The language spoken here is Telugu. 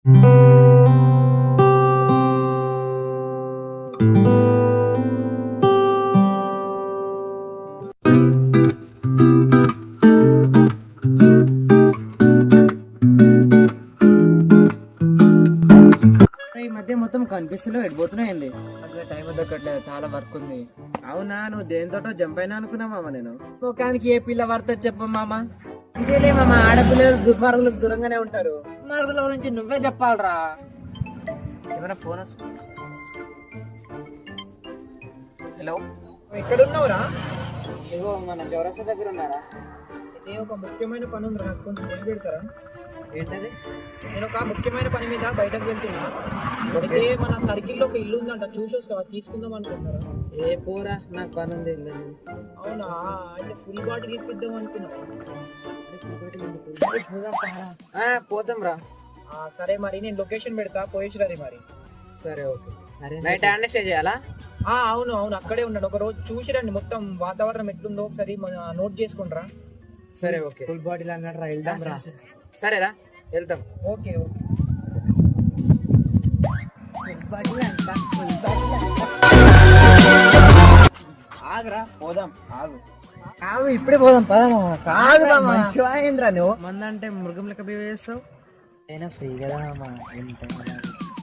ఈ మధ్య మొత్తం కనిపిస్తున్నావు ఎడిపోతున్నాయండి. అసలు టైం దక్కట్లేదు, చాలా వర్క్ ఉంది. అవునా, నువ్వు దేనితోటో జంప్ అయినా అనుకున్నా మామ. నేను ముఖానికి ఏ పిల్ల పడుతుంది చెప్ప మామ. ఇదేలే మామ, ఆడపిల్లలు దుర్మార్గులకు దూరంగానే ఉంటారు. దుర్మార్గుల గురించి నువ్వే చెప్పాలరా. ఏమైనా ఫోన్ వస్తుంది? హలో, ఎక్కడున్నావురా? ఇగో మన చౌరస్తా దగ్గర ఉన్నారా? నేను ఒక ముఖ్యమైన పని ఉంది, నాకు కొంచెం ఫోన్ పెడతారా? ఏంటది? నేను ఒక ముఖ్యమైన పని మీద బయటకు వెళ్తున్నా. అయితే మన సర్కిల్లో ఒక ఇల్లు ఉందంట, చూసి వస్తావా? తీసుకుందాం అనుకుంటున్నారా? ఏ పోరా, నాకు పని ఉంది. అవునా, అయితే ఫుల్ బాటిల్ ఇప్పిద్దాం అనుకున్నావా? పోతాం రా. సరే మరి నేను లొకేషన్ పెడతా, పోయేసిరారి మరి. సరే ఓకే. నైట్ ఆడనే స్టే చేయాలా? అవును అవును, అక్కడే ఉన్నాడు. ఒక రోజు చూసిరండి మొత్తం వాతావరణం ఎట్లుందో ఒకసారి నోట్ చేసుకుంటారా? సరే ఓకే. ఫుల్ బాటిల్ అన్నాడు రా, వెళ్దాం రా. సరేరా, వెళ్తాం. Okay okay. ఆగురా, పోదాం. ఆగు కాదు, ఇప్పుడే పోదాం పదమా. కాదు మంచిగా నువ్వు మందంటే మృగం లెక్క బిహేవ్ చేస్తావు. అయినా ఫ్రీ కదా.